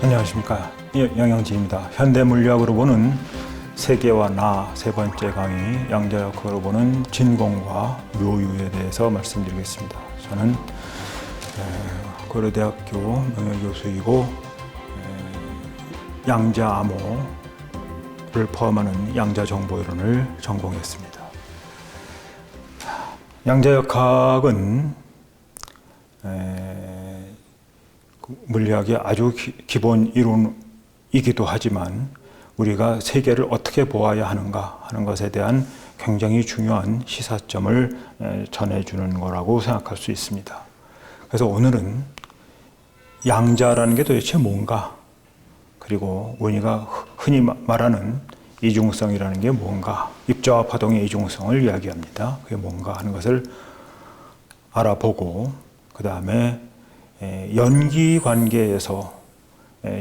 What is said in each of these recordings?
안녕하십니까. 영양지입니다. 현대물리학으로 보는 세계와 나 세 번째 강의 양자역학으로 보는 진공과 묘유에 대해서 말씀드리겠습니다. 저는 고려대학교 명예교수이고 양자암호를 포함하는 양자정보이론을 전공했습니다. 양자역학은 물리학의 아주 기본 이론이기도 하지만 우리가 세계를 어떻게 보아야 하는가 하는 것에 대한 굉장히 중요한 시사점을 전해주는 거라고 생각할 수 있습니다. 그래서 오늘은 양자라는 게 도대체 뭔가, 그리고 우리가 흔히 말하는 이중성이라는 게 뭔가, 입자와 파동의 이중성을 이야기합니다. 그게 뭔가 하는 것을 알아보고, 그 다음에 연기 관계에서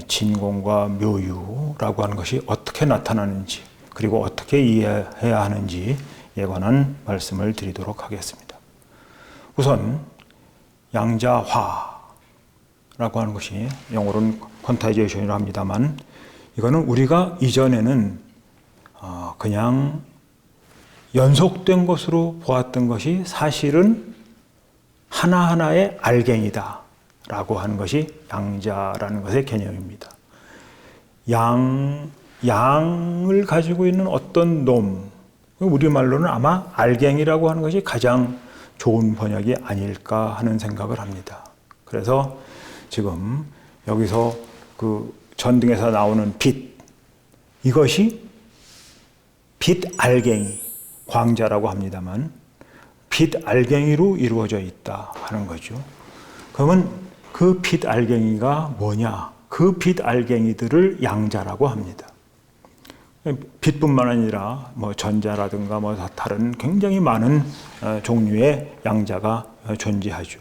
진공과 묘유라고 하는 것이 어떻게 나타나는지, 그리고 어떻게 이해해야 하는지에 관한 말씀을 드리도록 하겠습니다. 우선 양자화라고 하는 것이 영어로는 퀀타이제이션이라고 합니다만, 이거는 우리가 이전에는 그냥 연속된 것으로 보았던 것이 사실은 하나하나의 알갱이다 라고 하는 것이 양자라는 것의 개념입니다. 양을 가지고 있는 어떤 놈, 우리말로는 아마 알갱이라고 하는 것이 가장 좋은 번역이 아닐까 하는 생각을 합니다. 그래서 지금 여기서 그 전등에서 나오는 빛, 이것이 빛 알갱이, 광자라고 합니다만 빛 알갱이로 이루어져 있다 하는 거죠. 그러면 그 빛 알갱이가 뭐냐? 그 빛 알갱이들을 양자라고 합니다. 빛뿐만 아니라 뭐 전자라든가 뭐 다른 굉장히 많은 종류의 양자가 존재하죠.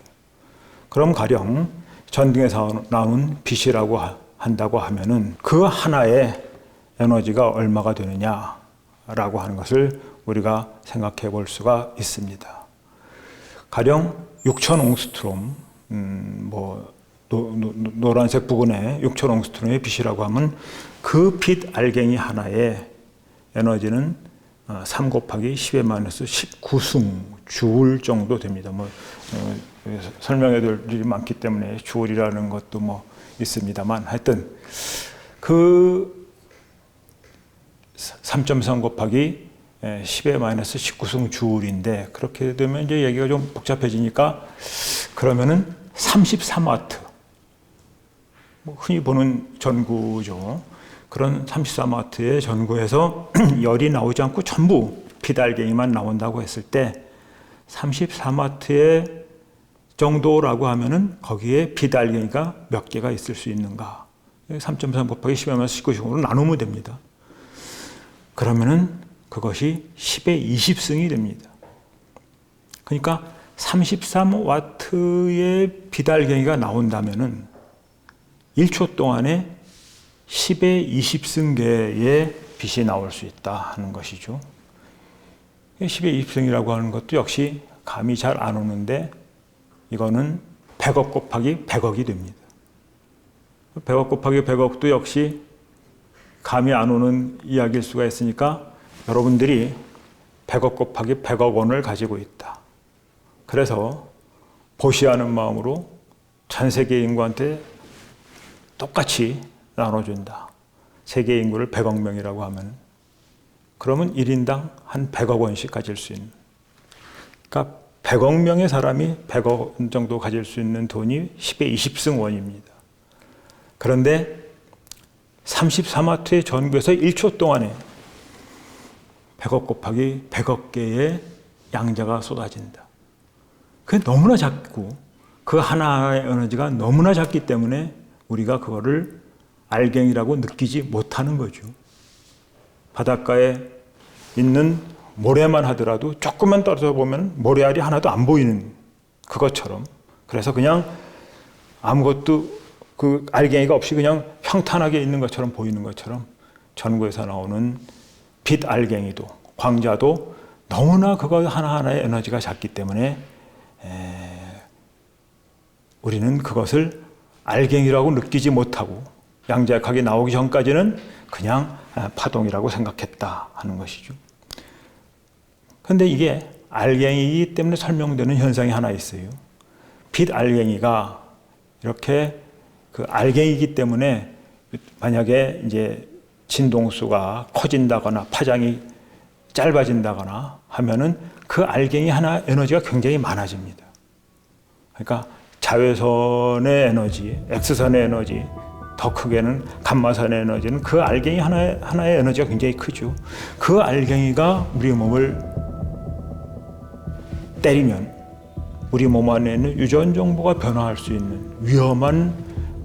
그럼 가령 전등에서 나온 빛이라고 한다고 하면은 그 하나의 에너지가 얼마가 되느냐라고 하는 것을 우리가 생각해 볼 수가 있습니다. 가령 6,000옹스트롬, 노란색 부근에 6,000옹스트롬의 빛이라고 하면 그 빛 알갱이 하나의 에너지는 3 곱하기 10의 마이너스 19승 주울 정도 됩니다. 설명해 드릴 일이 많기 때문에 주울이라는 것도 있습니다만, 하여튼 그 3.3 곱하기 10의 마이너스 19승 주울인데, 그렇게 되면 이제 얘기가 좀 복잡해지니까, 그러면은 33와트, 흔히 보는 전구죠. 그런 33와트의 전구에서 열이 나오지 않고 전부 빛 알갱이만 나온다고 했을 때 33와트의 정도라고 하면은 거기에 빛 알갱이가 몇 개가 있을 수 있는가? 3.3 곱하기 10의 마이너스 19승으로 나누면 됩니다. 그러면은 그것이 10의 20승이 됩니다. 그러니까 33와트의 빛 알갱이가 나온다면은 1초 동안에 10의 20승계의 빛이 나올 수 있다 하는 것이죠. 10의 20승이라고 하는 것도 역시 감이 잘 안 오는데, 이거는 100억 곱하기 100억이 됩니다. 100억 곱하기 100억도 역시 감이 안 오는 이야기일 수가 있으니까 여러분들이 100억 곱하기 100억 원을 가지고 있다. 그래서 보시하는 마음으로 전 세계 인구한테 똑같이 나눠준다. 세계 인구를 100억 명이라고 하면, 그러면 1인당 한 100억 원씩 가질 수 있는, 그러니까 100억 명의 사람이 100억 원 정도 가질 수 있는 돈이 10의 20승 원입니다. 그런데 33와트의 전구에서 1초 동안에 100억 곱하기 100억 개의 양자가 쏟아진다. 그게 너무나 작고, 그 하나의 에너지가 너무나 작기 때문에 우리가 그거를 알갱이라고 느끼지 못하는 거죠. 바닷가에 있는 모래만 하더라도 조금만 떨어져 보면 모래알이 하나도 안 보이는 그것처럼, 그래서 그냥 아무것도 그 알갱이가 없이 그냥 평탄하게 있는 것처럼 보이는 것처럼 전구에서 나오는 빛 알갱이도, 광자도 너무나 그거 하나하나의 에너지가 작기 때문에 우리는 그것을 알갱이라고 느끼지 못하고 양자역학이 나오기 전까지는 그냥 파동이라고 생각했다 하는 것이죠. 그런데 이게 알갱이이기 때문에 설명되는 현상이 하나 있어요. 빛 알갱이가 이렇게 그 알갱이기 때문에 만약에 이제 진동수가 커진다거나 파장이 짧아진다거나 하면은 그 알갱이 하나 에너지가 굉장히 많아집니다. 그러니까 자외선의 에너지, X선의 에너지, 더 크게는 감마선의 에너지는 그 알갱이 하나의 에너지가 굉장히 크죠. 그 알갱이가 우리 몸을 때리면 우리 몸 안에 있는 유전 정보가 변화할 수 있는 위험한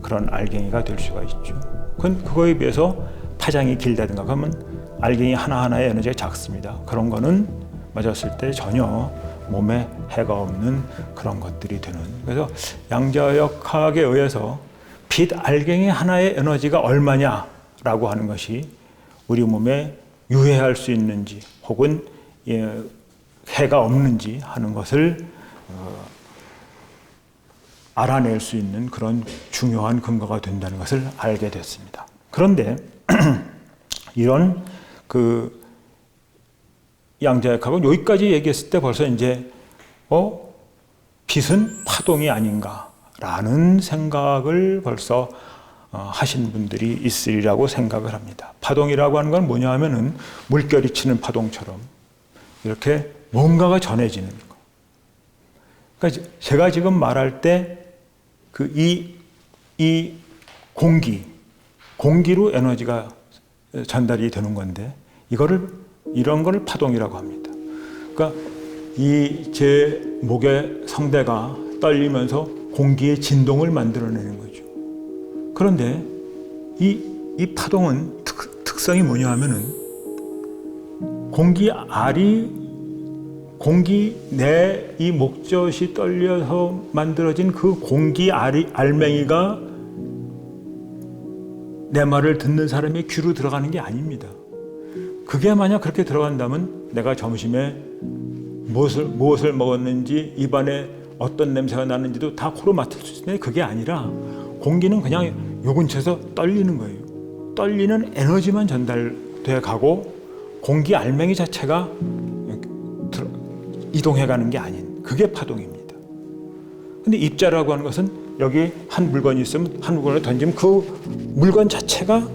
그런 알갱이가 될 수가 있죠. 그거에 비해서 파장이 길다든가 그러면 알갱이 하나하나의 에너지가 작습니다. 그런 거는 맞았을 때 전혀 몸에 해가 없는 그런 것들이 되는. 그래서 양자역학에 의해서 빛 알갱이 하나의 에너지가 얼마냐라고 하는 것이 우리 몸에 유해할 수 있는지 혹은 해가 없는지 하는 것을 알아낼 수 있는 그런 중요한 근거가 된다는 것을 알게 됐습니다. 그런데 이런 그 양자역학은 여기까지 얘기했을 때 벌써 이제 빛은 파동이 아닌가라는 생각을 벌써 하신 분들이 있으리라고 생각을 합니다. 파동이라고 하는 건 뭐냐 하면은 물결이 치는 파동처럼 이렇게 뭔가가 전해지는 거. 그러니까 제가 지금 말할 때 그 이 공기로 에너지가 전달이 되는 건데 이런 거를 파동이라고 합니다. 그러니까 이 제 목의 성대가 떨리면서 공기의 진동을 만들어내는 거죠. 그런데 이 파동은 특성이 뭐냐 하면은 내 이 목젖이 떨려서 만들어진 그 공기 알맹이가 내 말을 듣는 사람의 귀로 들어가는 게 아닙니다. 그게 만약 그렇게 들어간다면 내가 점심에 무엇을 먹었는지 입안에 어떤 냄새가 나는지도 다 코로 맡을 수 있는데 그게 아니라 공기는 그냥 요 근처에서 떨리는 거예요. 떨리는 에너지만 전달돼 가고 공기 알맹이 자체가 이동해 가는 게 아닌 그게 파동입니다. 근데 입자라고 하는 것은 여기 한 물건이 있으면 한 물건을 던지면 그 물건 자체가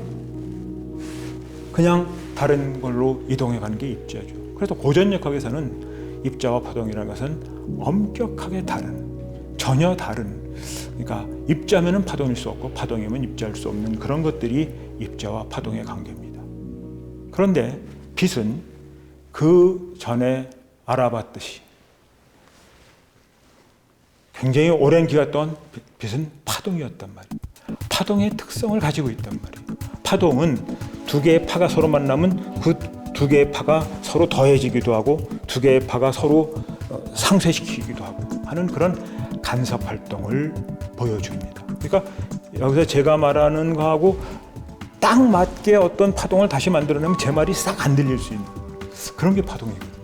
그냥 다른 걸로 이동해 가는 게 입자죠. 그래서 고전역학에서는 입자와 파동이라는 것은 엄격하게 전혀 다른 그러니까 입자면은 파동일 수 없고 파동이면 입자일 수 없는 그런 것들이 입자와 파동의 관계입니다. 그런데 빛은 그 전에 알아봤듯이 굉장히 오랜 기간 동안 빛은 파동이었단 말이에요. 파동의 특성을 가지고 있단 말이에요. 파동은 두 개의 파가 서로 만나면 그 두 개의 파가 서로 더해지기도 하고 두 개의 파가 서로 상쇄시키기도 하고 하는 그런 간섭 활동을 보여줍니다. 그러니까 여기서 제가 말하는 거하고 딱 맞게 어떤 파동을 다시 만들어내면 제 말이 싹 안 들릴 수 있는 그런 게 파동이거든요.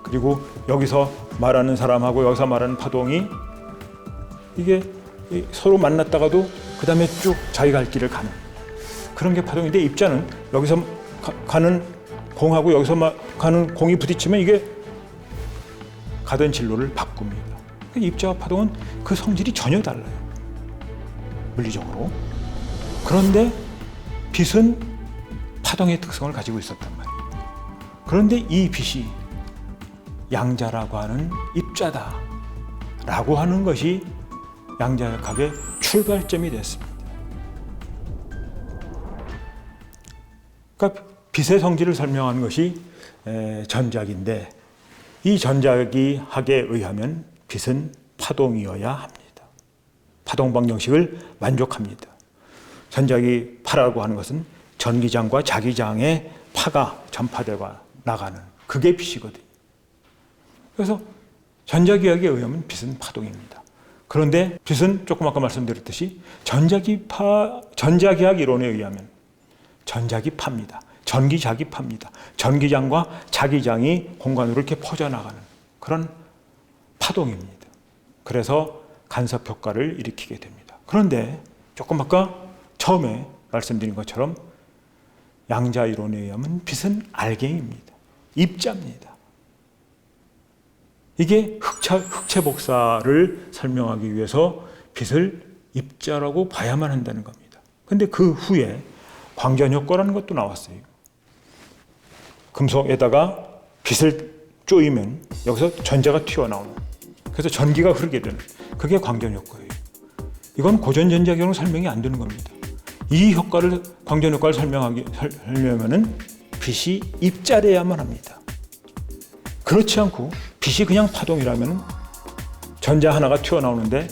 그리고 여기서 말하는 사람하고 여기서 말하는 파동이 이게 서로 만났다가도 그 다음에 쭉 자기 갈 길을 가는 그런 게 파동인데 입자는 여기서 가는 공하고 여기서 가는 공이 부딪히면 이게 가던 진로를 바꿉니다. 입자와 파동은 그 성질이 전혀 달라요. 물리적으로. 그런데 빛은 파동의 특성을 가지고 있었단 말이에요. 그런데 이 빛이 양자라고 하는 입자다라고 하는 것이 양자역학의 출발점이 됐습니다. 그러니까 빛의 성질을 설명하는 것이 전작인데 이 전자기학에 의하면 빛은 파동이어야 합니다. 파동 방정식을 만족합니다. 전자기 파라고 하는 것은 전기장과 자기장의 파가 전파되고 나가는 그게 빛이거든요. 그래서 전자기학에 의하면 빛은 파동입니다. 그런데 빛은 조금 아까 말씀드렸듯이 전자기학 이론에 의하면 전자기파입니다. 전기자기파입니다. 전기장과 자기장이 공간으로 이렇게 퍼져나가는 그런 파동입니다. 그래서 간섭 효과를 일으키게 됩니다. 그런데 조금 아까 처음에 말씀드린 것처럼 양자 이론에 의하면 빛은 알갱이입니다. 입자입니다. 이게 흑체 복사를 설명하기 위해서 빛을 입자라고 봐야만 한다는 겁니다. 근데 그 후에 광전 효과라는 것도 나왔어요. 금속에다가 빛을 쪼이면 여기서 전자가 튀어나오는, 그래서 전기가 흐르게 되는, 그게 광전 효과예요. 이건 고전 전자기로는 설명이 안 되는 겁니다. 이 효과를, 광전 효과를 설명하려면은 빛이 입자래야만 합니다. 그렇지 않고 빛이 그냥 파동이라면 전자 하나가 튀어나오는데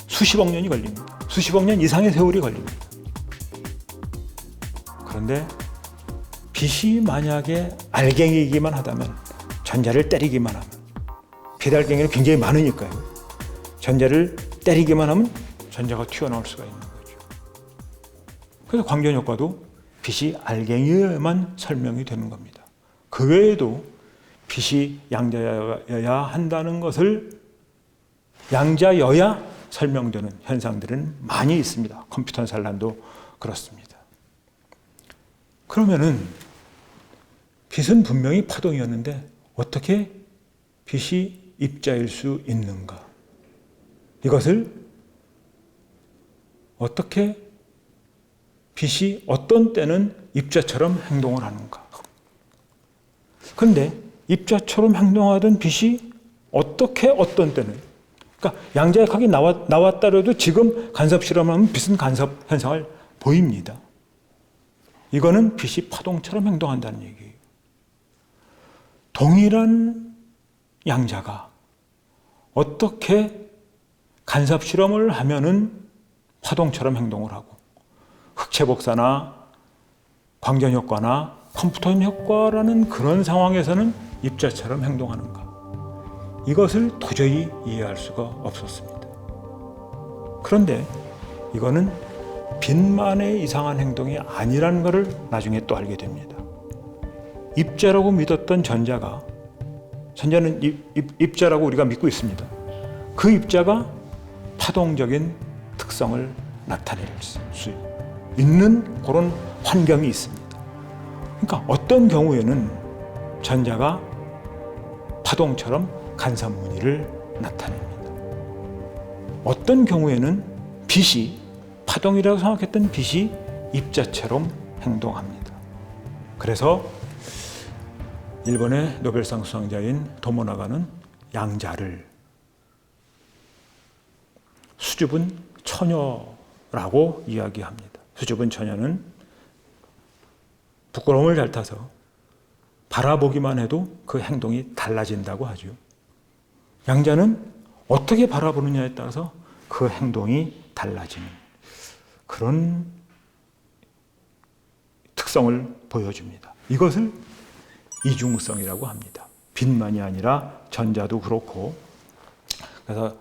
수십억 년이 걸립니다. 수십억 년 이상의 세월이 걸립니다. 그런데 빛이 만약에 알갱이이기만 하다면, 전자를 때리기만 하면, 빛 알갱이는 굉장히 많으니까요. 전자를 때리기만 하면 전자가 튀어나올 수가 있는 거죠. 그래서 광전 효과도 빛이 알갱이에만 설명이 되는 겁니다. 그 외에도 빛이 양자여야 한다는 것을, 양자여야 설명되는 현상들은 많이 있습니다. 컴퓨터 산란도 그렇습니다. 그러면은 빛은 분명히 파동이었는데 어떻게 빛이 입자일 수 있는가? 이것을 어떻게 빛이 어떤 때는 입자처럼 행동을 하는가? 그런데 입자처럼 행동하던 빛이 어떻게 어떤 때는, 그러니까 양자역학이 나왔다라도 지금 간섭 실험하면 빛은 간섭 현상을 보입니다. 이거는 빛이 파동처럼 행동한다는 얘기예요. 동일한 양자가 어떻게 간섭 실험을 하면은 파동처럼 행동을 하고, 흑체 복사나 광전 효과나 컴퓨터 효과라는 그런 상황에서는 입자처럼 행동하는가? 이것을 도저히 이해할 수가 없었습니다. 그런데 이거는 빛만의 이상한 행동이 아니라는 것을 나중에 또 알게 됩니다. 입자라고 믿었던 전자는 입자라고 우리가 믿고 있습니다. 그 입자가 파동적인 특성을 나타낼 수 있는 그런 환경이 있습니다. 그러니까 어떤 경우에는 전자가 파동처럼 간섭무늬를 나타냅니다. 어떤 경우에는 빛이, 파동이라고 생각했던 빛이 입자처럼 행동합니다. 그래서 일본의 노벨상 수상자인 도모나가는 양자를 수줍은 처녀라고 이야기합니다. 수줍은 처녀는 부끄러움을 잘 타서 바라보기만 해도 그 행동이 달라진다고 하죠. 양자는 어떻게 바라보느냐에 따라서 그 행동이 달라지는 그런 특성을 보여줍니다. 이것을 이중성이라고 합니다. 빛만이 아니라 전자도 그렇고, 그래서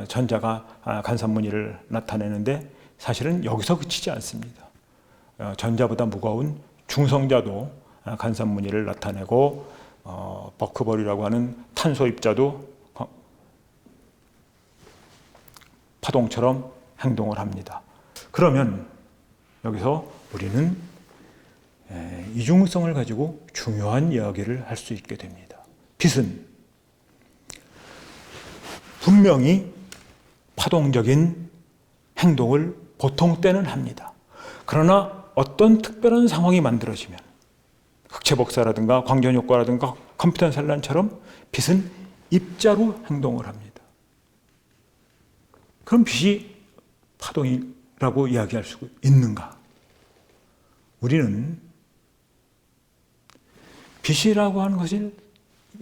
전자가 간섭무늬를 나타내는데 사실은 여기서 그치지 않습니다. 전자보다 무거운 중성자도 간섭무늬를 나타내고, 버크벌이라고 하는 탄소 입자도 파동처럼 행동을 합니다. 그러면 여기서 우리는 이중성을 가지고 중요한 이야기를 할 수 있게 됩니다. 빛은 분명히 파동적인 행동을 보통 때는 합니다. 그러나 어떤 특별한 상황이 만들어지면, 흑체 복사라든가 광전 효과라든가 컴퓨터 산란처럼 빛은 입자로 행동을 합니다. 그럼 빛이 파동이라고 이야기할 수 있는가? 우리는 빛이라고 하는 것을,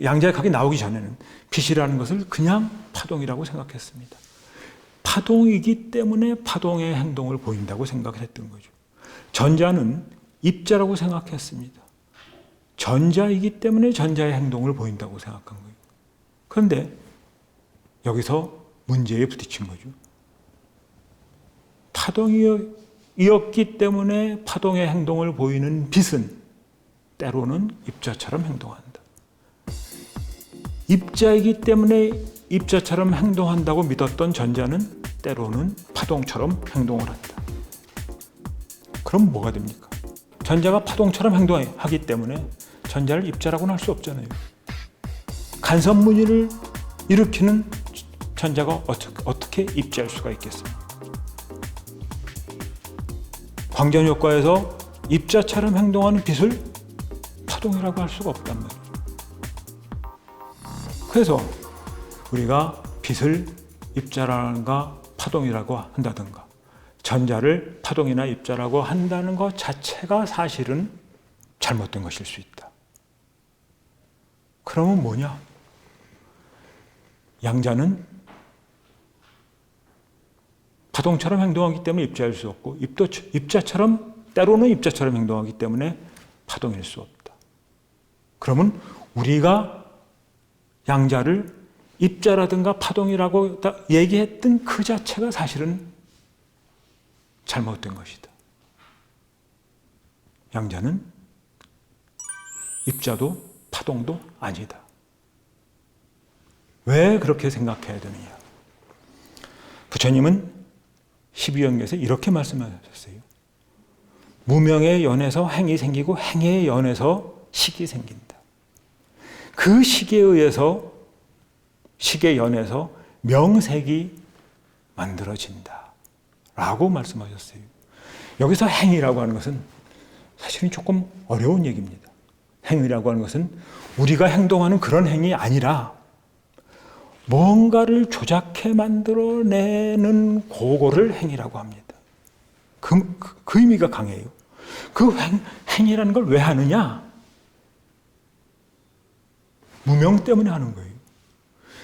양자역학이 나오기 전에는 빛이라는 것을 그냥 파동이라고 생각했습니다. 파동이기 때문에 파동의 행동을 보인다고 생각을 했던 거죠. 전자는 입자라고 생각했습니다. 전자이기 때문에 전자의 행동을 보인다고 생각한 거예요. 그런데 여기서 문제에 부딪힌 거죠. 파동이었기 때문에 파동의 행동을 보이는 빛은 때로는 입자처럼 행동한다. 입자이기 때문에 입자처럼 행동한다고 믿었던 전자는 때로는 파동처럼 행동을 한다. 그럼 뭐가 됩니까? 전자가 파동처럼 행동하기 때문에 전자를 입자라고는 할 수 없잖아요. 간섭무늬를 일으키는 전자가 어떻게 입자일 수가 있겠어요? 광전효과에서 입자처럼 행동하는 빛을 파동이라고 할 수가 없단 말이에요. 그래서 우리가 빛을 입자라든가 파동이라고 한다든가 전자를 파동이나 입자라고 한다는 것 자체가 사실은 잘못된 것일 수 있다. 그러면 뭐냐? 양자는 파동처럼 행동하기 때문에 입자일 수 없고 때로는 입자처럼 행동하기 때문에 파동일 수 없다. 그러면 우리가 양자를 입자라든가 파동이라고 얘기했던 그 자체가 사실은 잘못된 것이다. 양자는 입자도 파동도 아니다. 왜 그렇게 생각해야 되느냐? 부처님은 12연계에서 이렇게 말씀하셨어요. 무명의 연에서 행이 생기고 행의 연에서 식이 생긴다. 그 식에 의해서 식의 연에서 명색이 만들어진다 라고 말씀하셨어요. 여기서 행이라고 하는 것은 사실은 조금 어려운 얘기입니다. 행이라고 하는 것은 우리가 행동하는 그런 행이 아니라 뭔가를 조작해 만들어내는 그거를 행이라고 합니다. 그 의미가 강해요. 그 행이라는 걸 왜 하느냐? 무명 때문에 하는 거예요.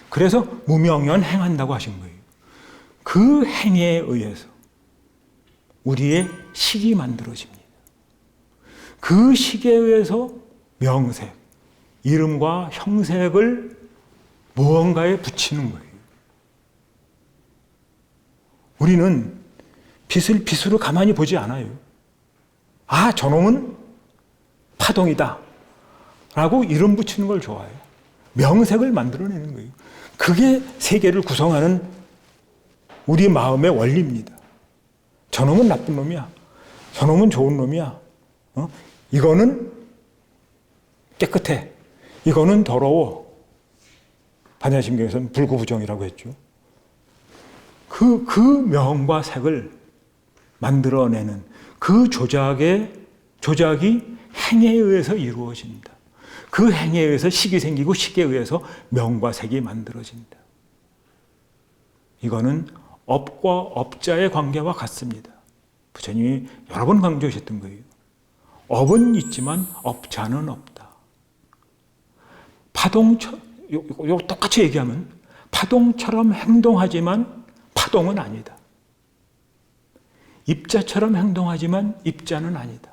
그래서 무명연 행한다고 하신 거예요. 그 행에 의해서 우리의 식이 만들어집니다. 그 식에 의해서 명색, 이름과 형색을 무언가에 붙이는 거예요. 우리는 빛을 빛으로 가만히 보지 않아요. 아, 저놈은 파동이다 라고 이름 붙이는 걸 좋아해요. 명색을 만들어내는 거예요. 그게 세계를 구성하는 우리 마음의 원리입니다. 저놈은 나쁜 놈이야. 저놈은 좋은 놈이야. 이거는 깨끗해. 이거는 더러워. 반야심경에서는 불구부정이라고 했죠. 그 명과 색을 만들어내는 그 조작이 행에 의해서 이루어진다. 그 행에 의해서 식이 생기고 식에 의해서 명과 색이 만들어진다. 이거는 업과 업자의 관계와 같습니다. 부처님이 여러 번 강조하셨던 거예요. 업은 있지만 업자는 없다. 요 똑같이 얘기하면 파동처럼 행동하지만 파동은 아니다. 입자처럼 행동하지만 입자는 아니다.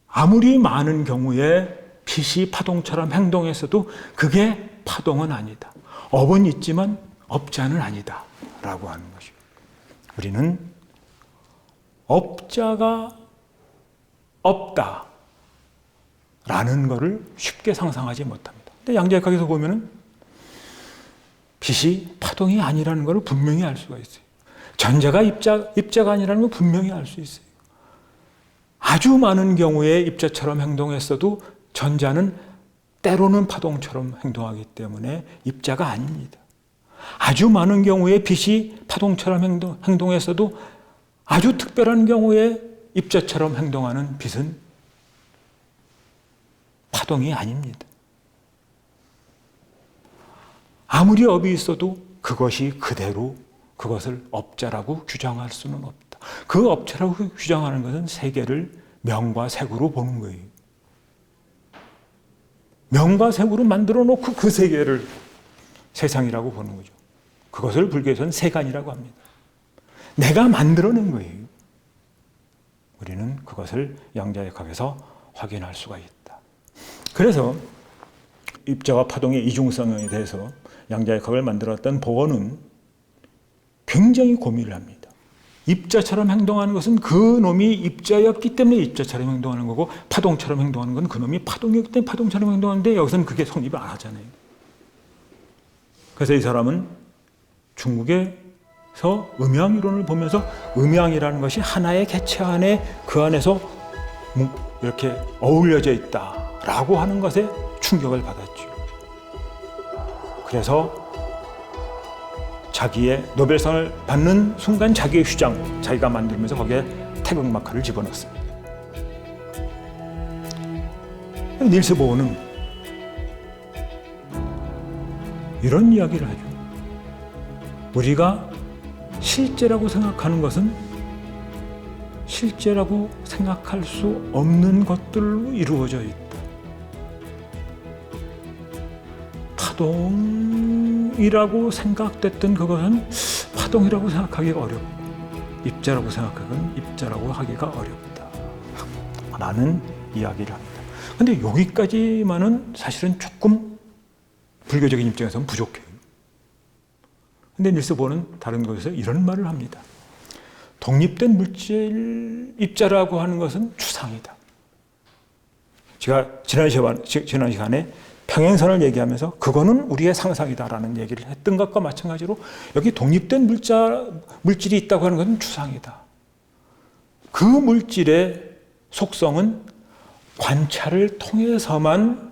아무리 많은 경우에 빛이 파동처럼 행동했어도 그게 파동은 아니다. 업은 있지만 업자는 아니다 라고 하는 것이죠. 우리는 업자가 없다 라는 것을 쉽게 상상하지 못합니다. 근데 양자역학에서 보면은 빛이 파동이 아니라는 것을 분명히 알 수가 있어요. 전자가 입자가 아니라는 걸 분명히 알 수 있어요. 아주 많은 경우에 입자처럼 행동했어도 전자는 때로는 파동처럼 행동하기 때문에 입자가 아닙니다. 아주 많은 경우에 빛이 파동처럼 행동했어도 아주 특별한 경우에 입자처럼 행동하는 빛은 파동이 아닙니다. 아무리 업이 있어도 그것이 그대로 그것을 업자라고 규정할 수는 없다. 그 업자라고 규정하는 것은 세계를 명과 색으로 보는 거예요. 명과 색으로 만들어 놓고 그 세계를 세상이라고 보는 거죠. 그것을 불교에서는 세간이라고 합니다. 내가 만들어낸 거예요. 우리는 그것을 양자역학에서 확인할 수가 있다. 그래서 입자와 파동의 이중성에 대해서 양자역학을 만들었던 보원은 굉장히 고민을 합니다. 입자처럼 행동하는 것은 그 놈이 입자였기 때문에 입자처럼 행동하는 거고 파동처럼 행동하는 건 그 놈이 파동이었기 때문에 파동처럼 행동하는데 여기서는 그게 성립을 안 하잖아요. 그래서 이 사람은 중국의 음양이론을 보면서 음양이라는 것이 하나의 개체 안에 그 안에서 이렇게 어울려져 있다라고 하는 것에 충격을 받았죠. 그래서 자기의 노벨상을 받는 순간 자기의 휴장, 자기가 만들면서 거기에 태극마크를 집어넣습니다. 닐스 보어는 이런 이야기를 하죠. 우리가 실제라고 생각하는 것은 실제라고 생각할 수 없는 것들로 이루어져 있다. 파동이라고 생각됐던 그것은 파동이라고 생각하기가 어렵고 입자라고 생각하기는 입자라고 하기가 어렵다 라는 이야기를 합니다. 근데 여기까지만은 사실은 조금 불교적인 입장에서는 부족해요. 근데 닐스 보어는 다른 곳에서 이런 말을 합니다. 독립된 물질 입자라고 하는 것은 추상이다. 제가 지난 시간에 평행선을 얘기하면서 그거는 우리의 상상이다라는 얘기를 했던 것과 마찬가지로 여기 독립된 물질이 있다고 하는 것은 추상이다. 그 물질의 속성은 관찰을 통해서만,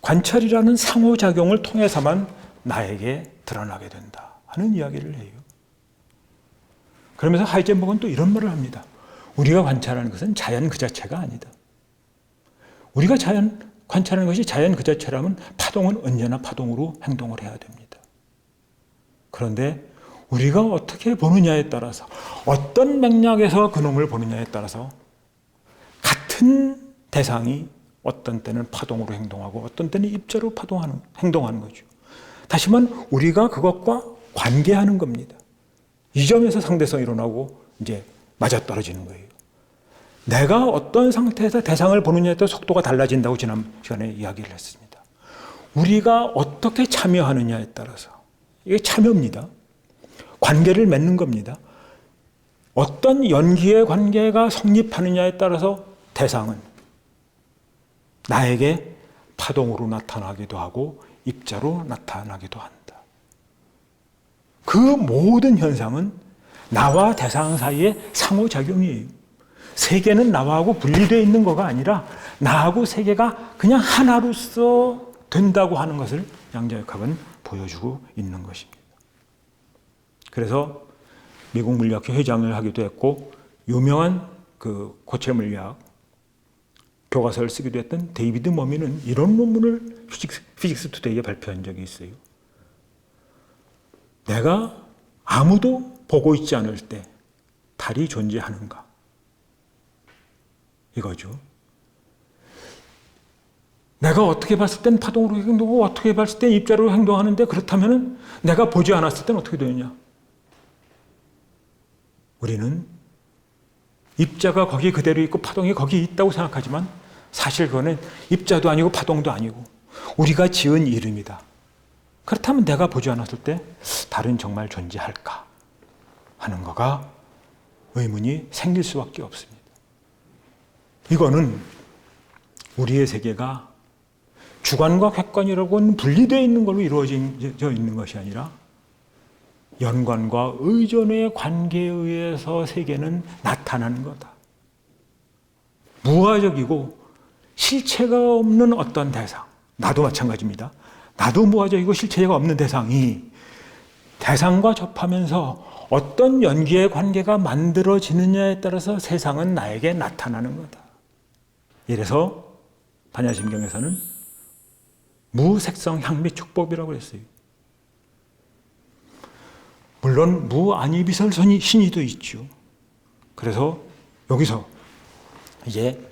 관찰이라는 상호작용을 통해서만 나에게 드러나게 된다 하는 이야기를 해요. 그러면서 하이젠버그는 또 이런 말을 합니다. 우리가 관찰하는 것은 자연 그 자체가 아니다. 우리가 관찰하는 것이 자연 그 자체라면 파동은 언제나 파동으로 행동을 해야 됩니다. 그런데 우리가 어떻게 보느냐에 따라서, 어떤 맥락에서 그놈을 보느냐에 따라서 같은 대상이 어떤 때는 파동으로 행동하고 어떤 때는 입자로 행동하는 거죠. 다시 말하면 우리가 그것과 관계하는 겁니다. 이 점에서 상대성이 일어나고 이제 맞아떨어지는 거예요. 내가 어떤 상태에서 대상을 보느냐에 따라 속도가 달라진다고 지난 시간에 이야기를 했습니다. 우리가 어떻게 참여하느냐에 따라서, 이게 참여입니다. 관계를 맺는 겁니다. 어떤 연기의 관계가 성립하느냐에 따라서 대상은 나에게 파동으로 나타나기도 하고 입자로 나타나기도 한다. 그 모든 현상은 나와 대상 사이의 상호작용이에요. 세계는 나하고 분리되어 있는 거가 아니라 나하고 세계가 그냥 하나로서 된다고 하는 것을 양자역학은 보여주고 있는 것입니다. 그래서 미국 물리학회 회장을 하기도 했고 유명한 그 고체 물리학 교과서를 쓰기도 했던 데이비드 머미는 이런 논문을 피직스 투데이에 발표한 적이 있어요. 내가 아무도 보고 있지 않을 때 달이 존재하는가? 이거죠. 내가 어떻게 봤을 땐 파동으로 행동하고 어떻게 봤을 땐 입자로 행동하는데 그렇다면 내가 보지 않았을 땐 어떻게 되느냐? 우리는 입자가 거기 그대로 있고 파동이 거기 있다고 생각하지만 사실 그거는 입자도 아니고 파동도 아니고 우리가 지은 이름이다. 그렇다면 내가 보지 않았을 때 달은 정말 존재할까 하는 거가 의문이 생길 수밖에 없습니다. 이거는 우리의 세계가 주관과 객관이라고는 분리되어 있는 걸로 이루어져 있는 것이 아니라 연관과 의존의 관계에 의해서 세계는 나타나는 거다. 무화적이고 실체가 없는 어떤 대상, 나도 마찬가지입니다. 나도 무화적이고 실체가 없는 대상이 대상과 접하면서 어떤 연기의 관계가 만들어지느냐에 따라서 세상은 나에게 나타나는 거다. 이래서 반야심경에서는 무색성 향미축법이라고 했어요. 물론 무아니비설 신이도 있죠. 그래서 여기서 이제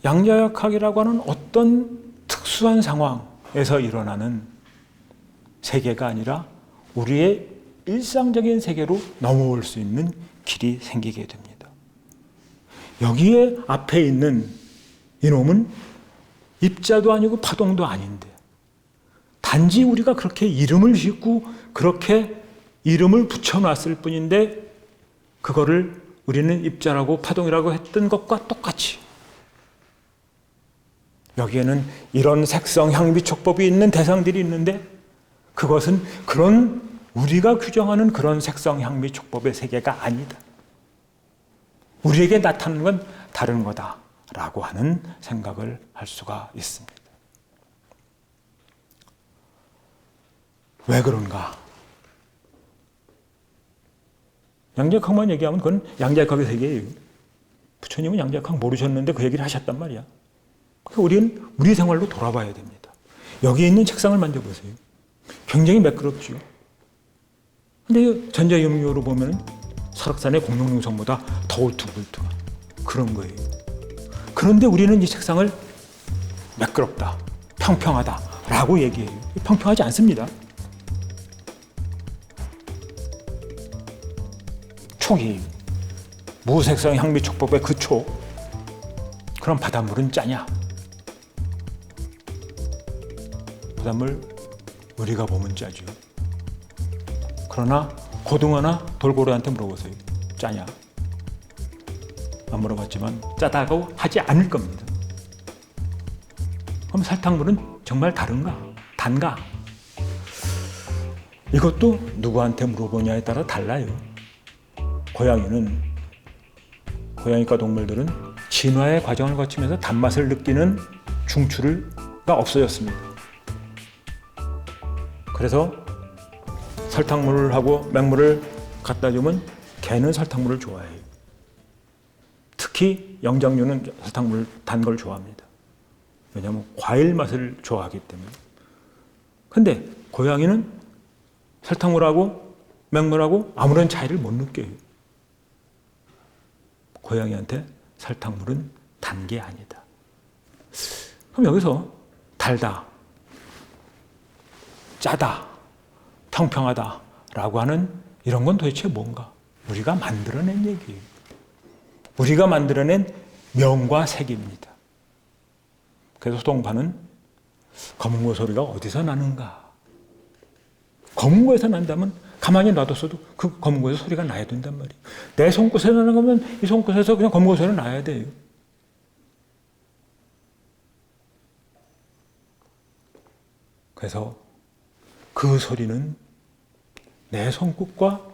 양자역학이라고 하는 어떤 특수한 상황에서 일어나는 세계가 아니라 우리의 일상적인 세계로 넘어올 수 있는 길이 생기게 됩니다. 여기에 앞에 있는 이놈은 입자도 아니고 파동도 아닌데 단지 우리가 그렇게 이름을 짓고 그렇게 이름을 붙여놨을 뿐인데 그거를 우리는 입자라고 파동이라고 했던 것과 똑같이 여기에는 이런 색성, 향미, 촉법이 있는 대상들이 있는데 그것은 그런 우리가 규정하는 그런 색성, 향미, 촉법의 세계가 아니다. 우리에게 나타나는 건 다른 거다라고 하는 생각을 할 수가 있습니다. 왜 그런가? 양자역학만 얘기하면 그건 양자역학의 세계예요. 부처님은 양자역학 모르셨는데 그 얘기를 하셨단 말이야. 그러니까 우리는 우리 생활로 돌아봐야 됩니다. 여기 있는 책상을 만져보세요. 굉장히 매끄럽죠. 근데 전자염료로 보면 설악산의 공룡능선보다 더 울퉁불퉁한 그런 거예요. 그런데 우리는 이 책상을 매끄럽다, 평평하다라고 얘기해요. 평평하지 않습니다. 촉이 무색성 향미 촉법의 그 촉, 그럼 바닷물은 짜냐? 바닷물 우리가 보면 짜죠. 그러나 고등어나 돌고래한테 물어보세요. 짜냐? 안 물어봤지만 짜다고 하지 않을 겁니다. 그럼 설탕물은 정말 다른가? 단가? 이것도 누구한테 물어보냐에 따라 달라요. 고양이과 동물들은 진화의 과정을 거치면서 단맛을 느끼는 중추가 없어졌습니다. 그래서 설탕물하고 맹물을 갖다 주면 개는 설탕물을 좋아해요. 특히 영장류는 설탕물 단 걸 좋아합니다. 왜냐하면 과일 맛을 좋아하기 때문에. 근데 고양이는 설탕물하고 맹물하고 아무런 차이를 못 느껴요. 고양이한테 설탕물은 단 게 아니다. 그럼 여기서 달다, 짜다, 평평하다라고 하는 이런 건 도대체 뭔가? 우리가 만들어낸 얘기예요. 우리가 만들어낸 명과 색입니다. 그래서 소동파는 검은 고 소리가 어디서 나는가? 검은 고에서 난다면 가만히 놔뒀어도 그 검은 고에서 소리가 나야 된단 말이에요. 내 손끝에서 나는 거면 이 손끝에서 그냥 검은 고 소리가 나야 돼요. 그래서 그 소리는 내 손끝과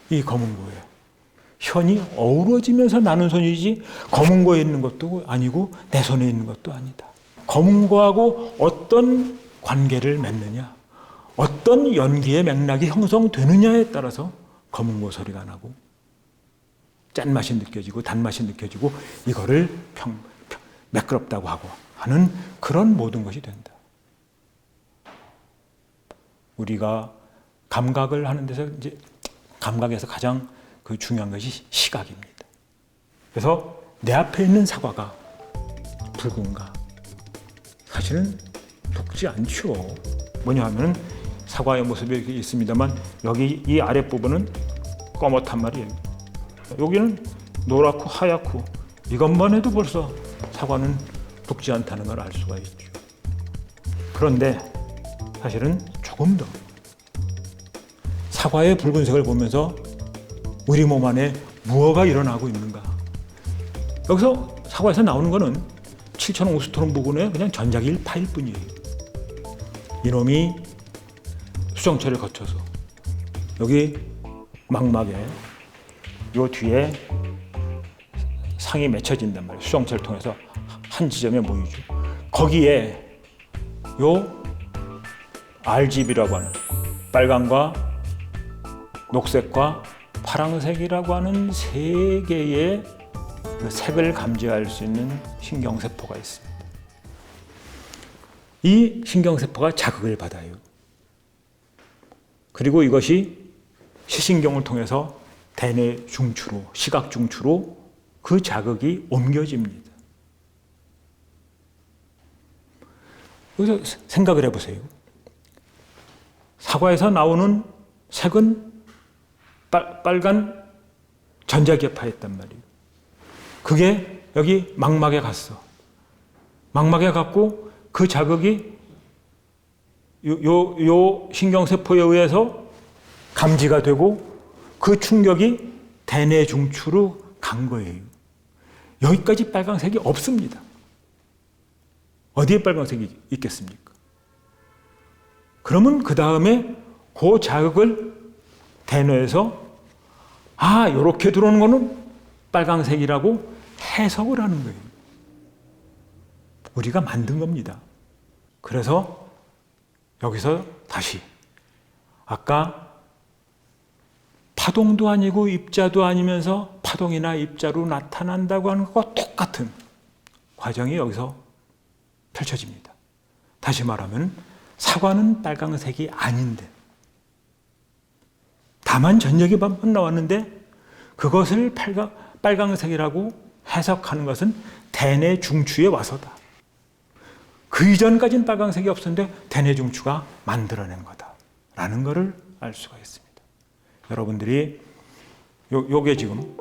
이 검은 고에 현이 어우러지면서 나는 소리지 검은 고에 있는 것도 아니고 내 손에 있는 것도 아니다. 검은 고하고 어떤 관계를 맺느냐, 어떤 연기의 맥락이 형성되느냐에 따라서 검은 고 소리가 나고 짠맛이 느껴지고 단맛이 느껴지고 이거를 매끄럽다고 하고 하는 그런 모든 것이 된다. 우리가 감각을 하는 데서 이제 감각에서 가장 그 중요한 것이 시각입니다. 그래서 내 앞에 있는 사과가 붉은가? 사실은 붉지 않죠. 뭐냐 하면 사과의 모습이 있습니다만 여기 이 아랫부분은 검었단 말이에요. 여기는 노랗고 하얗고 이것만 해도 벌써 사과는 붉지 않다는 걸 알 수가 있죠. 그런데 사실은 조금 더 사과의 붉은색을 보면서 우리 몸 안에 무엇가 일어나고 있는가. 여기서 사과에서 나오는 거는 7,000옹스트롬 부근의 그냥 전자기일 파일 뿐이에요. 이놈이 수정체를 거쳐서 여기 망막에 요 뒤에 상이 맺혀진단 말이에요. 수정체를 통해서 한 지점에 모이죠. 거기에 요 RGB라고 하는 빨강과 녹색과 파란색이라고 하는 세 개의 그 색을 감지할 수 있는 신경세포가 있습니다. 이 신경세포가 자극을 받아요. 그리고 이것이 시신경을 통해서 대뇌 중추로, 시각 중추로 그 자극이 옮겨집니다. 여기서 생각을 해보세요. 사과에서 나오는 색은 빨간 전자기파였단 말이에요. 그게 여기 망막에 갔어. 망막에 갔고 그 자극이 요 신경세포에 의해서 감지가 되고 그 충격이 대뇌 중추로 간 거예요. 여기까지 빨간색이 없습니다. 어디에 빨간색이 있겠습니까? 그러면 그 다음에 그 자극을 대뇌에서 요렇게 들어오는 거는 빨강색이라고 해석을 하는 거예요. 우리가 만든 겁니다. 그래서 여기서 다시 아까 파동도 아니고 입자도 아니면서 파동이나 입자로 나타난다고 하는 것과 똑같은 과정이 여기서 펼쳐집니다. 다시 말하면 사과는 빨강색이 아닌데 다만 전력이 반만 나왔는데 그것을 빨강색이라고 해석하는 것은 대뇌 중추에 와서다. 그 이전까지는 빨강색이 없었는데 대뇌 중추가 만들어낸 거다라는 것을 알 수가 있습니다. 여러분들이 요게 지금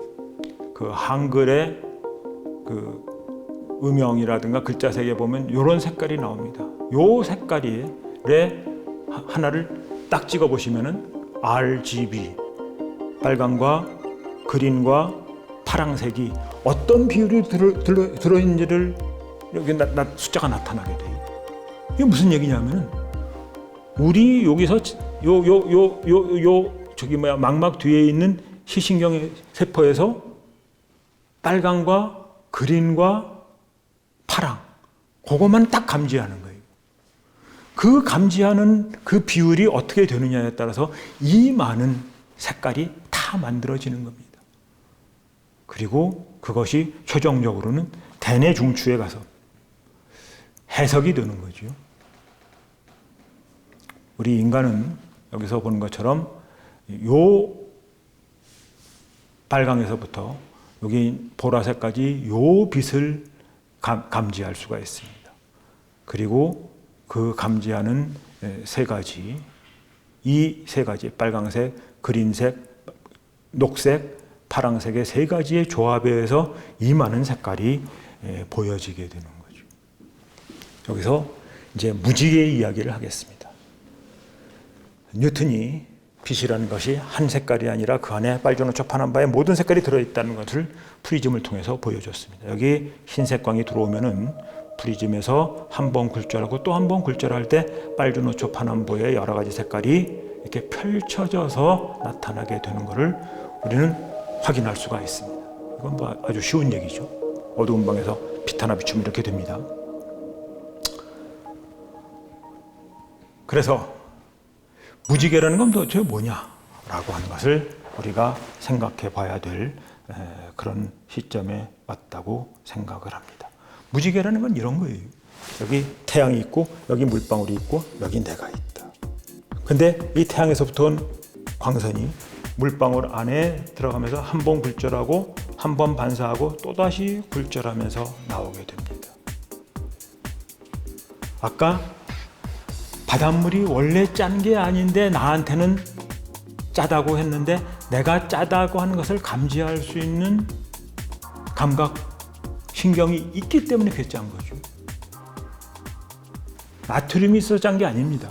그 한글의 그 음영이라든가 글자색에 보면 이런 색깔이 나옵니다. 요 색깔에 하나를 딱 찍어 보시면은 RGB 빨강과 그린과 파랑색이 어떤 비율이 들어있는지를 여기 숫자가 나타나게 돼요. 이게 무슨 얘기냐면은 우리 여기서 망막 뒤에 있는 시신경 세포에서 빨강과 그린과 파랑 그것만 딱 감지하는 거예요. 그 감지하는 그 비율이 어떻게 되느냐에 따라서 이 많은 색깔이 다 만들어지는 겁니다. 그리고 그것이 최종적으로는 대뇌 중추에 가서 해석이 되는 거죠. 우리 인간은 여기서 보는 것처럼 요 빨강에서부터 여기 보라색까지 요 빛을 감지할 수가 있습니다. 그리고 그 감지하는 이 세 가지 빨강색, 그린색, 녹색, 파랑색의 세 가지의 조합에 의해서 이 많은 색깔이 보여지게 되는 거죠. 여기서 이제 무지개의 이야기를 하겠습니다. 뉴턴이 빛이라는 것이 한 색깔이 아니라 그 안에 빨주노초 파남바의 모든 색깔이 들어있다는 것을 프리즘을 통해서 보여줬습니다. 여기 흰색 광이 들어오면은 프리즘에서 한 번 굴절하고 또 한 번 굴절할 때 빨주노초 파남보의 여러 가지 색깔이 이렇게 펼쳐져서 나타나게 되는 것을 우리는 확인할 수가 있습니다. 이건 뭐 아주 쉬운 얘기죠. 어두운 방에서 빛 하나 비추면 이렇게 됩니다. 그래서 무지개라는 건 도대체 뭐냐라고 하는 것을 우리가 생각해 봐야 될 그런 시점에 왔다고 생각을 합니다. 무지개라는 건 이런 거예요. 여기 태양이 있고 여기 물방울이 있고 여기 내가 있다. 근데 이 태양에서부터 온 광선이 물방울 안에 들어가면서 한 번 굴절하고 한 번 반사하고 또다시 굴절하면서 나오게 됩니다. 아까 바닷물이 원래 짠 게 아닌데 나한테는 짜다고 했는데 내가 짜다고 하는 것을 감지할 수 있는 감각, 신경이 있기 때문에 그게 짠 거죠. 나트륨이 있어서 짠 게 아닙니다.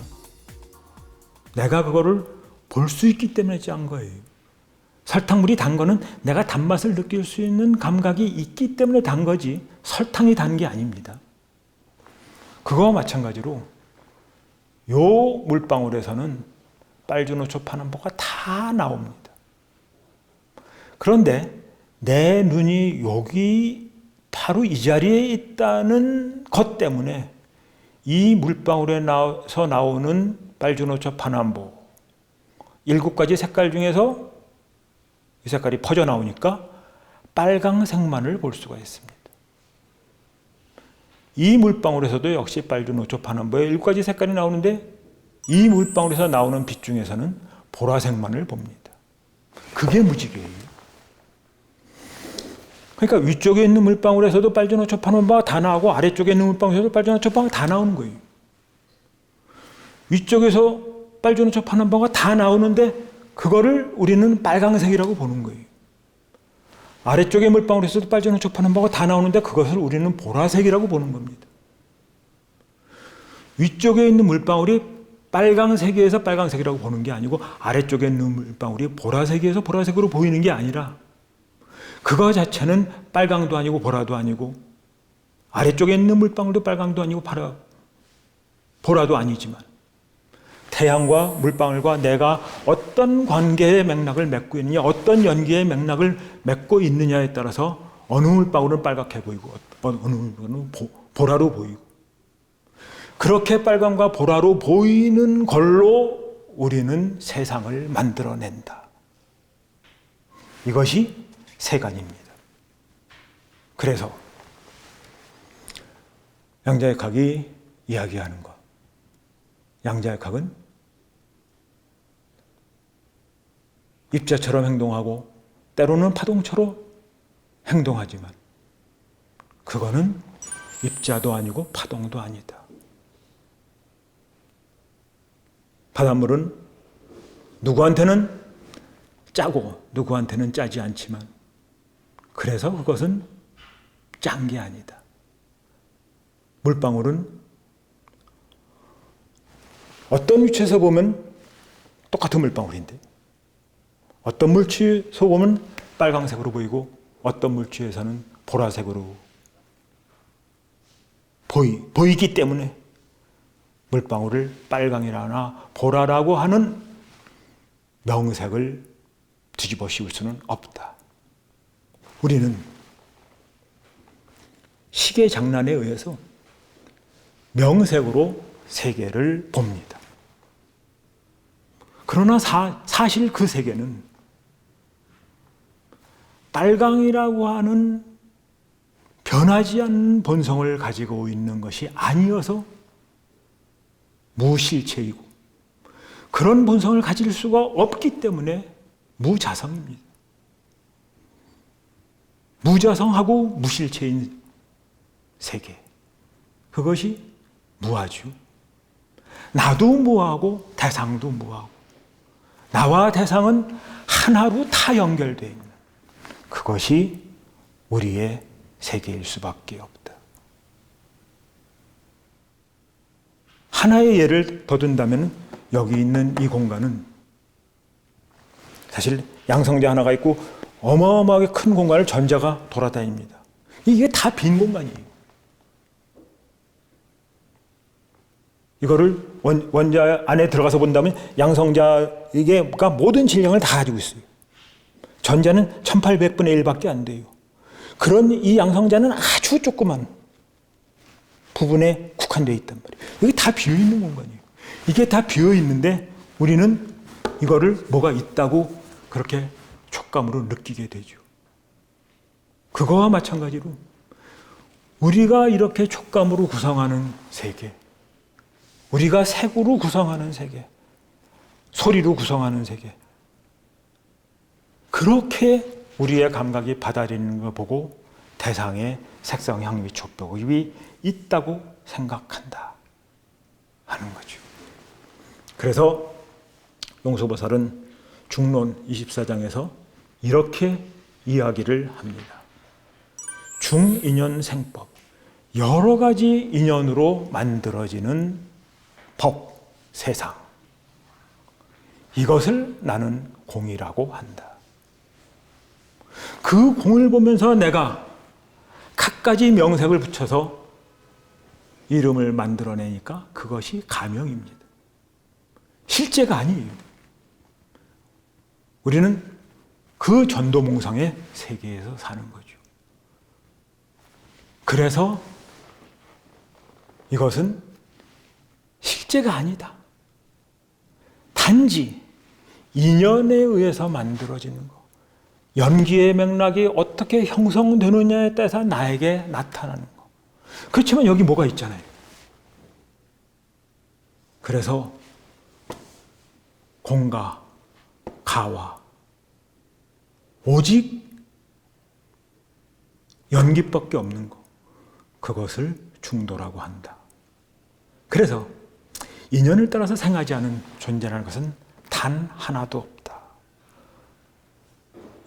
내가 그거를 볼 수 있기 때문에 짠 거예요. 설탕물이 단 거는 내가 단맛을 느낄 수 있는 감각이 있기 때문에 단 거지 설탕이 단 게 아닙니다. 그거와 마찬가지로 요 물방울에서는 빨주노초 파남보가 다 나옵니다. 그런데 내 눈이 여기 바로 이 자리에 있다는 것 때문에 이 물방울에서 나오는 빨주노초 파남보 7가지 색깔 중에서 이 색깔이 퍼져 나오니까 빨강색만을 볼 수가 있습니다. 이 물방울에서도 역시 빨주노초 파남보의 7가지 색깔이 나오는데 이 물방울에서 나오는 빛 중에서는 보라색만을 봅니다. 그게 무지개예요. 그러니까 위쪽에 있는 물방울에서도 빨주노초 파남보가 다 나오고 아래쪽에 있는 물방울에서도 빨주노초 파남보가 다 나오는 거예요. 위쪽에서 빨주노초 파남보가 다 나오는데 그거를 우리는 빨강색이라고 보는 거예요. 아래쪽의 물방울에서도 빨주노초 파남보가 다 나오는데 그것을 우리는 보라색이라고 보는 겁니다. 위쪽에 있는 물방울이 빨강색이어서 빨강색이라고 보는 게 아니고 아래쪽에 있는 물방울이 보라색이어서 보라색으로 보이는 게 아니라 그거 자체는 빨강도 아니고 보라도 아니고 아래쪽에 있는 물방울도 빨강도 아니고 보라도 아니지만 태양과 물방울과 내가 어떤 관계의 맥락을 맺고 있느냐, 어떤 연기의 맥락을 맺고 있느냐에 따라서 어느 물방울은 빨갛게 보이고 어느 물방울은 보라로 보이고, 그렇게 빨강과 보라로 보이는 걸로 우리는 세상을 만들어낸다. 이것이 세간입니다. 그래서 양자역학이 이야기하는 것, 양자역학은 입자처럼 행동하고 때로는 파동처럼 행동하지만 그거는 입자도 아니고 파동도 아니다. 바닷물은 누구한테는 짜고 누구한테는 짜지 않지만 그래서 그것은 짠 게 아니다. 물방울은 어떤 위치에서 보면 똑같은 물방울인데 어떤 물체에서 보면 빨강색으로 보이고 어떤 물체에서는 보라색으로 보이기 때문에 물방울을 빨강이라나 보라라고 하는 명색을 뒤집어 씌울 수는 없다. 우리는 시계 장난에 의해서 명색으로 세계를 봅니다. 그러나 사실 그 세계는 빨강이라고 하는 변하지 않는 본성을 가지고 있는 것이 아니어서 무실체이고 그런 본성을 가질 수가 없기 때문에 무자성입니다. 무자성하고 무실체인 세계, 그것이 무아죠. 나도 무하고 대상도 무하고 나와 대상은 하나로 다 연결되어 있는 그것이 우리의 세계일 수밖에 없다. 하나의 예를 더 든다면 여기 있는 이 공간은 사실 양성자 하나가 있고 어마어마하게 큰 공간을 전자가 돌아다닙니다. 이게 다 빈 공간이에요. 이거를 원자 안에 들어가서 본다면 양성자가 모든 질량을 다 가지고 있어요. 전자는 1800분의 1밖에 안 돼요. 그런 이 양성자는 아주 조그만 부분에 국한되어 있단 말이에요. 이게 다 비어있는 공간이에요. 이게 다 비어있는데 우리는 이거를 뭐가 있다고 그렇게 촉감으로 느끼게 되죠. 그거와 마찬가지로 우리가 이렇게 촉감으로 구성하는 세계, 우리가 색으로 구성하는 세계, 소리로 구성하는 세계, 그렇게 우리의 감각이 받아들이는 걸 보고 대상의 색상, 향미, 촉법이 있다고 생각한다 하는 거죠. 그래서 용서보살은 중론 24장에서 이렇게 이야기를 합니다. 중인연 생법, 여러 가지 인연으로 만들어지는 법, 세상, 이것을 나는 공이라고 한다. 그 공을 보면서 내가 갖가지 명색을 붙여서 이름을 만들어내니까 그것이 가명입니다. 실제가 아니에요. 우리는 그 전도몽상의 세계에서 사는 거죠. 그래서 이것은 실제가 아니다. 단지 인연에 의해서 만들어지는 것. 연기의 맥락이 어떻게 형성되느냐에 따라서 나에게 나타나는 것. 그렇지만 여기 뭐가 있잖아요. 그래서 공과 가와 오직 연기밖에 없는 것. 그것을 중도라고 한다. 그래서 인연을 따라서 생하지 않은 존재라는 것은 단 하나도 없다.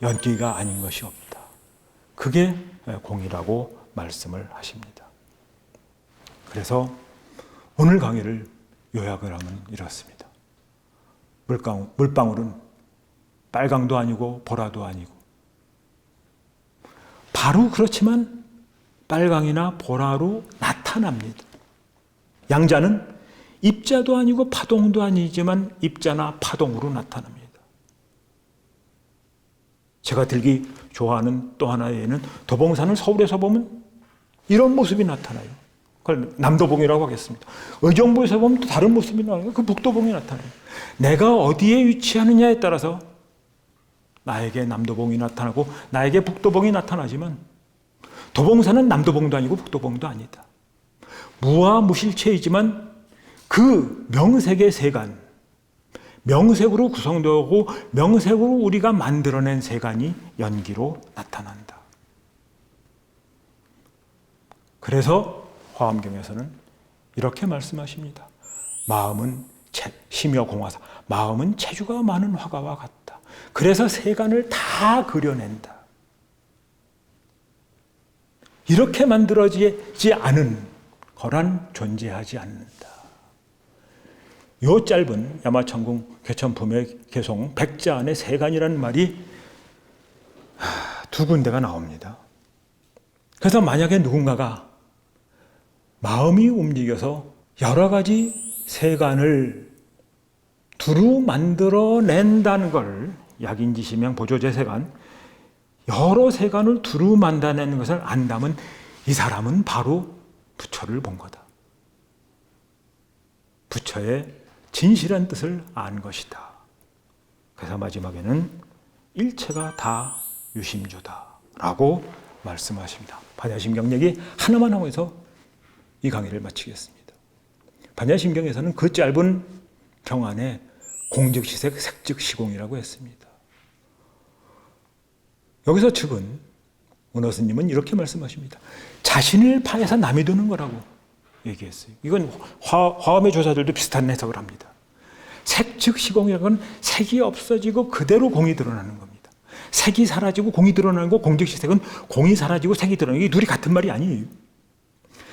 연기가 아닌 것이 없다. 그게 공이라고 말씀을 하십니다. 그래서 오늘 강의를 요약을 하면 이렇습니다. 물방울은 빨강도 아니고 보라도 아니고 바로 그렇지만 빨강이나 보라로 나타납니다. 양자는 입자도 아니고 파동도 아니지만 입자나 파동으로 나타납니다. 제가 들기 좋아하는 또 하나의 예는 도봉산을 서울에서 보면 이런 모습이 나타나요. 그걸 남도봉이라고 하겠습니다. 의정부에서 보면 또 다른 모습이 나와요. 그 북도봉이 나타나요. 내가 어디에 위치하느냐에 따라서 나에게 남도봉이 나타나고 나에게 북도봉이 나타나지만 도봉산은 남도봉도 아니고 북도봉도 아니다. 무아무실체이지만 그 명색의 세간, 명색으로 구성되고 명색으로 우리가 만들어낸 세간이 연기로 나타난다. 그래서 화엄경에서는 이렇게 말씀하십니다. 마음은 심여 공화사, 마음은 체주가 많은 화가와 같다. 그래서 세간을 다 그려낸다. 이렇게 만들어지지 않은 거란 존재하지 않는다. 요 짧은 야마천궁 개천품의 개송 백자 안에 세간이라는 말이 두 군데가 나옵니다. 그래서 만약에 누군가가 마음이 움직여서 여러 가지 세간을 두루 만들어낸다는 걸 약인지시명 보조제세간 여러 세간을 두루 만들어내는 것을 안다면 이 사람은 바로 부처를 본 거다. 부처의 진실한 뜻을 안 것이다. 그래서 마지막에는 일체가 다 유심조다 라고 말씀하십니다. 반야심경얘기 하나만 하면서 이 강의를 마치겠습니다. 반야심경에서는 그 짧은 경 안에 공즉시색, 색즉시공이라고 했습니다. 여기서 측은 은어스님은 이렇게 말씀하십니다. 자신을 파해서 남이 되는 거라고 얘기했어요. 이건 화엄의 조사들도 비슷한 해석을 합니다. 색즉시공이라는 건 색이 없어지고 그대로 공이 드러나는 겁니다. 색이 사라지고 공이 드러나는 거, 공즉시색은 공이 사라지고 색이 드러나는 게 둘이 같은 말이 아니에요.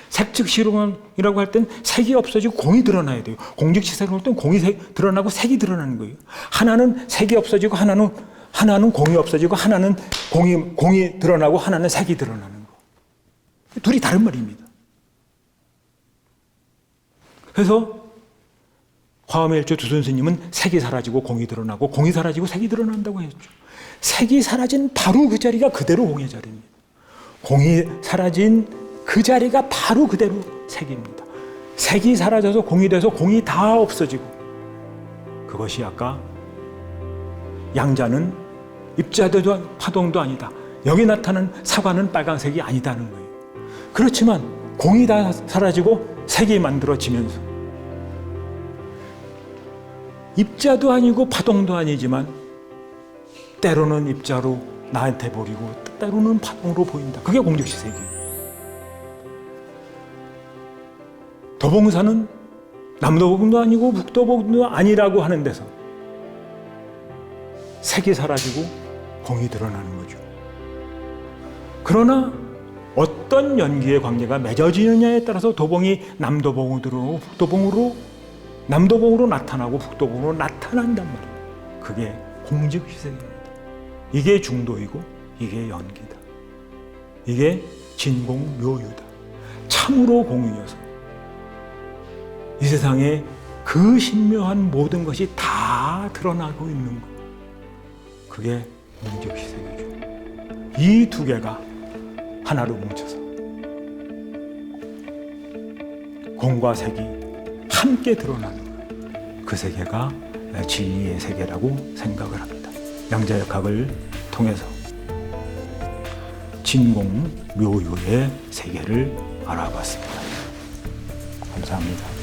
색즉시공이라고 할 땐 색이 없어지고 공이 드러나야 돼요. 공즉시색을 할 땐 공이 드러나고 색이 드러나는 거예요. 하나는 색이 없어지고 하나는 공이 없어지고 하나는 공이 드러나고 하나는 색이 드러나는 거. 둘이 다른 말입니다. 그래서 화엄의 일조 두손 스님은 색이 사라지고 공이 드러나고 공이 사라지고 색이 드러난다고 했죠. 색이 사라진 바로 그 자리가 그대로 공의 자리입니다. 공이 사라진 그 자리가 바로 그대로 색입니다. 색이 사라져서 공이 돼서 공이 다 없어지고 그것이 아까 양자는 입자도 파동도 아니다. 여기 나타난 사과는 빨간색이 아니다는 거예요. 그렇지만 공이 다 사라지고 색이 만들어지면서 입자도 아니고 파동도 아니지만 때로는 입자로 나한테 보이고 때로는 파동으로 보인다. 그게 공즉시색이에요. 도봉산은 남도봉도 아니고 북도봉도 아니라고 하는 데서 색이 사라지고 공이 드러나는 거죠. 그러나 어떤 연기의 관계가 맺어지느냐에 따라서 도봉이 남도봉으로 들어오고 남도봉으로 나타나고 북도봉으로 나타난단 말이에요. 그게 공즉시색입니다. 이게 중도이고 이게 연기다. 이게 진공묘유다. 참으로 공이어서 이 세상에 그 신묘한 모든 것이 다 드러나고 있는 것. 그게 공즉시색이죠. 이 두 개가 하나로 뭉쳐서 공과 색이 함께 드러나는 것. 그 세계가 진리의 세계라고 생각을 합니다. 양자역학을 통해서 진공묘유의 세계를 알아봤습니다. 감사합니다.